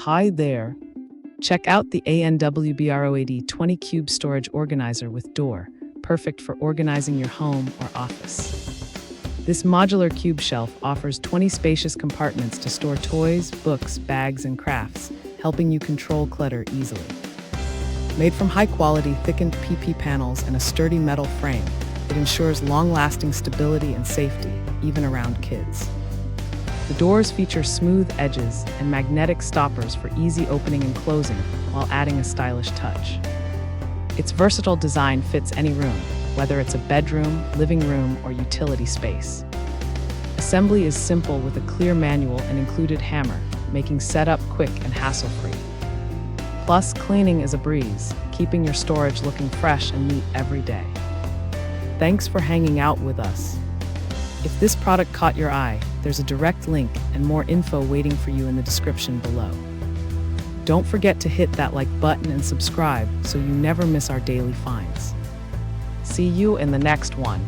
Hi there. Check out the ANWBROAD 20 cube storage organizer with door, perfect for organizing your home or office. This modular cube shelf offers 20 spacious compartments to store toys, books, bags, and crafts, helping you control clutter easily. Made from high-quality thickened PP panels and a sturdy metal frame, it ensures long-lasting stability and safety, even around kids. The doors feature smooth edges and magnetic stoppers for easy opening and closing while adding a stylish touch. Its versatile design fits any room, whether it's a bedroom, living room, or utility space. Assembly is simple with a clear manual and included hammer, making setup quick and hassle-free. Plus, cleaning is a breeze, keeping your storage looking fresh and neat every day. Thanks for hanging out with us. If this product caught your eye, there's a direct link and more info waiting for you in the description below. Don't forget to hit that like button and subscribe so you never miss our daily finds. See you in the next one.